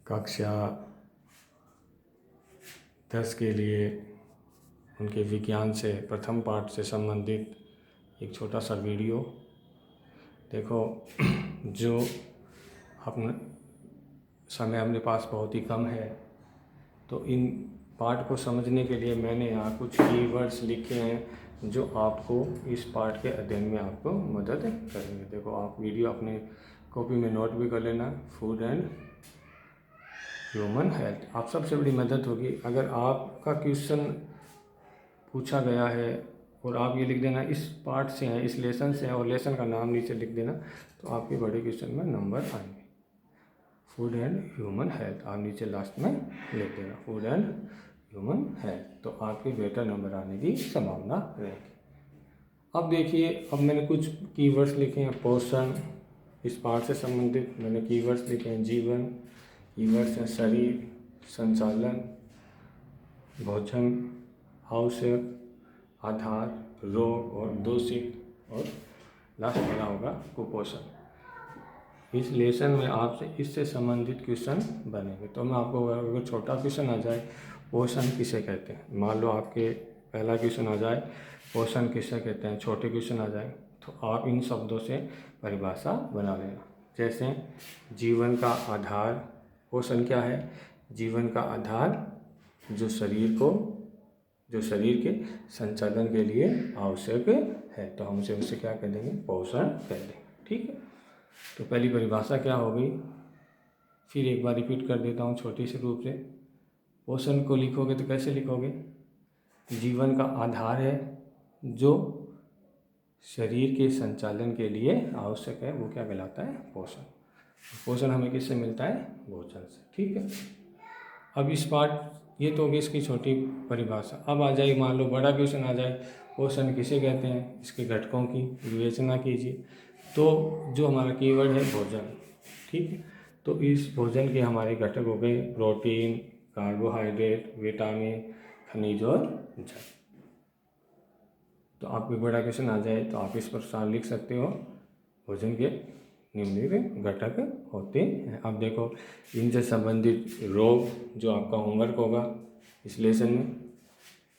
कक्षा 10 के लिए उनके विज्ञान से प्रथम पाठ से संबंधित एक छोटा सा वीडियो देखो। जो अपने समय अपने पास बहुत ही कम है, तो इन पाठ को समझने के लिए मैंने यहाँ कुछ कीवर्ड्स लिखे हैं जो आपको इस पाठ के अध्ययन में आपको मदद करेंगे। देखो, आप वीडियो अपने कॉपी में नोट भी कर लेना। फूड एंड ह्यूमन हेल्थ आप सबसे बड़ी मदद होगी। अगर आपका क्वेश्चन पूछा गया है और आप ये लिख देना इस पार्ट से है, इस लेसन से है, और लेसन का नाम नीचे लिख देना, तो आपके बड़े क्वेश्चन में नंबर आएंगे। फूड एंड ह्यूमन हेल्थ आप नीचे लास्ट में लिख देना, फूड एंड ह्यूमन हेल्थ, तो आपके बेटर नंबर आने की संभावना रहेगी। अब देखिए, अब मैंने कुछ कीवर्ड्स लिखे हैं। पोषण, इस पार्ट से संबंधित मैंने कीवर्ड्स लिखे हैं। जीवन, कीवर्ड्स हैं शरीर, संचालन, भोजन, आवश्यक, आधार, रोग और दूषित, और लास्ट बना होगा कुपोषण। इस लेसन में आपसे इससे संबंधित क्वेश्चन बनेंगे। तो मैं आपको अगर छोटा क्वेश्चन आ जाए, पोषण किसे कहते हैं, मान लो आपके पहला क्वेश्चन आ जाए पोषण किसे कहते हैं, छोटे क्वेश्चन आ जाए, तो आप इन शब्दों से परिभाषा बना लेना। जैसे जीवन का आधार, पोषण क्या है? जीवन का आधार जो शरीर के संचालन के लिए आवश्यक है, तो हम उसे क्या कह देंगे? पोषण कह देंगे। ठीक है, तो पहली परिभाषा क्या हो गई, फिर एक बार रिपीट कर देता हूँ छोटे से रूप से। पोषण को लिखोगे तो कैसे लिखोगे? जीवन का आधार है जो शरीर के संचालन के लिए आवश्यक है, वो क्या कहलाता है? पोषण। पोषण हमें किससे मिलता है? भोजन से। ठीक है, अब इस पार्ट ये तो होगी इसकी छोटी परिभाषा। अब आ जाए, मान लो बड़ा क्वेश्चन आ जाए, पोषण किसे कहते हैं, इसके घटकों की विवेचना कीजिए। तो जो हमारा कीवर्ड है भोजन, ठीक है, तो इस भोजन के हमारे घटक हो गए प्रोटीन, कार्बोहाइड्रेट, विटामिन, खनिज और जल। तो आपको बड़ा क्वेश्चन आ जाए तो आप इस प्रकार लिख सकते हो, भोजन के निम्नलिखित घटक होते हैं। अब देखो, इनसे संबंधित रोग जो आपका होमवर्क होगा इस लेसन में,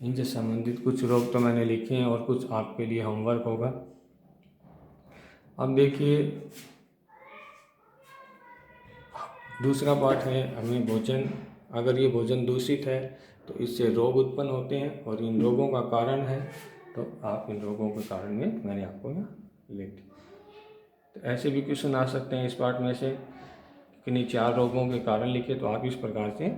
इनसे संबंधित कुछ रोग तो मैंने लिखे हैं और कुछ आपके लिए होमवर्क होगा। अब देखिए, दूसरा पार्ट है हमें भोजन, अगर ये भोजन दूषित है तो इससे रोग उत्पन्न होते हैं, और इन रोगों का कारण है, तो आप इन रोगों के कारण में मैंने आपको यहाँ लिख दिया। तो ऐसे भी क्वेश्चन आ सकते हैं इस पार्ट में से कि नहीं 4 रोगों के कारण लिखे, तो आप इस प्रकार से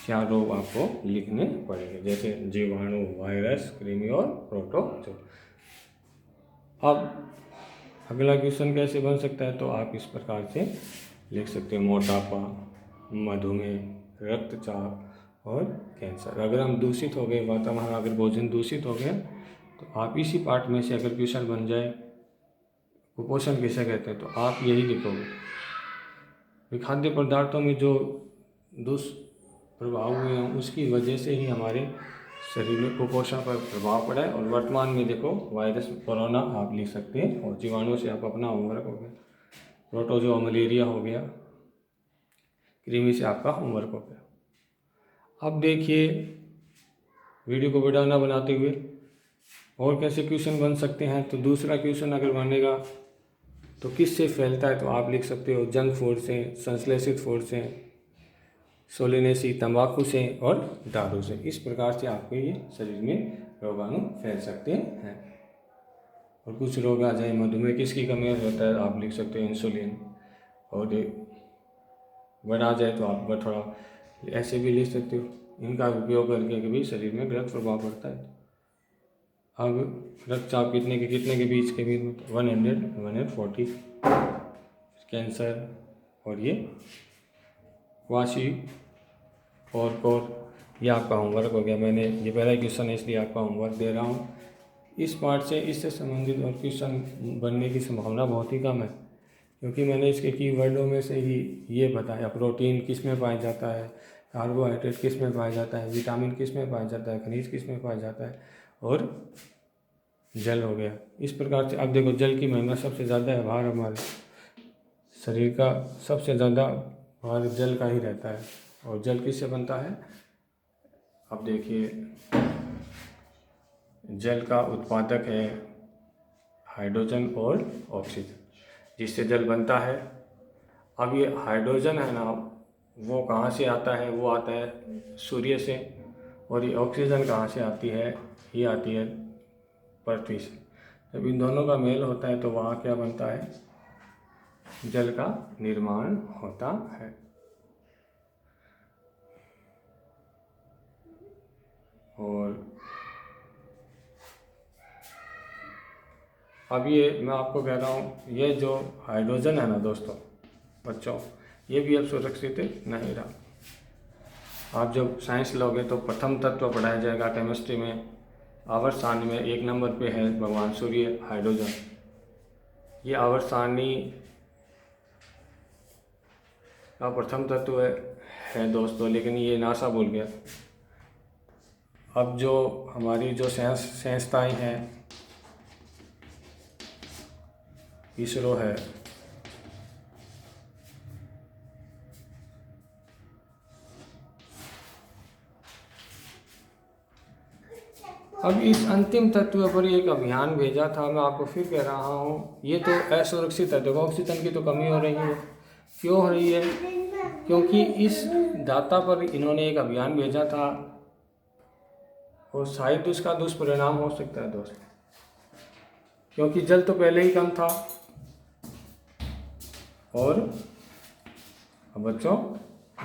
4 रोग आपको लिखने पड़ेंगे, जैसे जीवाणु, वायरस, कृमि और प्रोटोजोआ। अब अगला क्वेश्चन कैसे बन सकता है, तो आप इस प्रकार से लिख सकते हैं, मोटापा, मधुमेह, रक्तचाप और कैंसर। अगर हम दूषित हो गए, वातावरण अगर भोजन दूषित हो गया, तो आप इसी पार्ट में से अगर क्वेश्चन बन जाए कुपोषण किसे कहते हैं, तो आप यही लिखोगे। खाद्य पदार्थों में जो दुष्प्रभाव हुए हैं उसकी वजह से ही हमारे शरीर में कुपोषण पर प्रभाव पड़ा है। और वर्तमान में देखो, वायरस कोरोना आप लिख सकते हैं, और जीवाणु से आप अपना होमवर्क हो गया, प्रोटोजोआ मलेरिया हो गया, कृमि से आपका होमवर्क हो गया। अब देखिए, वीडियो को वीडियो ना बनाते हुए और कैसे क्वेश्चन बन सकते हैं, तो दूसरा क्वेश्चन अगर बनेगा तो किससे फैलता है, तो आप लिख सकते हो जंक फूड से, संश्लेषित फूड से, सोलेनेसी तंबाकू से और दारू से। इस प्रकार से आपके ये शरीर में रोगाणु फैल सकते हैं। और कुछ रोग आ जाए, मधुमेह किसकी कमी होता है, आप लिख सकते हो इंसुलिन। और बड़ा आ जाए तो आप थोड़ा ऐसे भी लिख सकते हो, इनका उपयोग करके भी शरीर में गलत प्रभाव पड़ता है। अब रक्तचाप कितने के बीच के बीच 100-140, कैंसर, और ये वाशी और ये आपका होमवर्क हो गया। मैंने ये पहला क्वेश्चन है इसलिए आपका होमवर्क दे रहा हूँ। इस पार्ट से इससे संबंधित और क्वेश्चन बनने की संभावना बहुत ही कम है, क्योंकि मैंने इसके कीवर्डों में से ही ये बताया, प्रोटीन किस में पाया जाता है, कार्बोहाइड्रेट किस में पाया जाता है, विटामिन किस में पाया जाता है, खनिज किस में पाया जाता है, और जल हो गया। इस प्रकार से अब देखो, जल की महिमा सबसे ज़्यादा है, भार हमारे शरीर का सबसे ज़्यादा और जल का ही रहता है। और जल किससे बनता है? अब देखिए, जल का उत्पादक है हाइड्रोजन और ऑक्सीजन, जिससे जल बनता है। अब ये हाइड्रोजन है ना, वो कहाँ से आता है? वो आता है सूर्य से। और ये ऑक्सीजन कहाँ से आती है? ये आती है पृथ्वी से। जब इन दोनों का मेल होता है तो वहाँ क्या बनता है? जल का निर्माण होता है। और अब ये मैं आपको कह रहा हूँ, ये जो हाइड्रोजन है ना दोस्तों, बच्चों, ये भी अब सुरक्षित नहीं रहा। आप जब साइंस लोगे तो प्रथम तत्व पढ़ाया जाएगा केमिस्ट्री में, आवर्त सारणी में 1 नंबर पे है भगवान सूर्य, हाइड्रोजन। ये आवर्त सारणी का प्रथम तत्व है दोस्तों, लेकिन ये नासा भूल गया। अब जो हमारी जो संस्थाएं हैं, इसरो है, अब इस अंतिम तत्व पर एक अभियान भेजा था। मैं आपको फिर कह रहा हूँ, ये तो असुरक्षित है। देखो, ऑक्सीजन की तो कमी हो रही है। क्यों हो रही है? क्योंकि इस दाता पर इन्होंने एक अभियान भेजा था, और शायद उसका दुष्परिणाम हो सकता है दोस्त, क्योंकि जल तो पहले ही कम था। और बच्चों,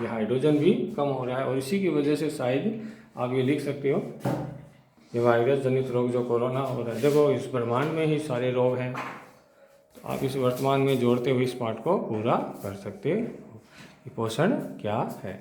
ये हाइड्रोजन भी कम हो रहा है, और इसी की वजह से शायद आप ये लिख सकते हो, ये वायरस जनित रोग जो कोरोना हो रहा है। देखो, इस ब्रह्मांड में ही सारे रोग हैं, तो आप इस वर्तमान में जोड़ते हुए इस पाठ को पूरा कर सकते हो। पोषण क्या है?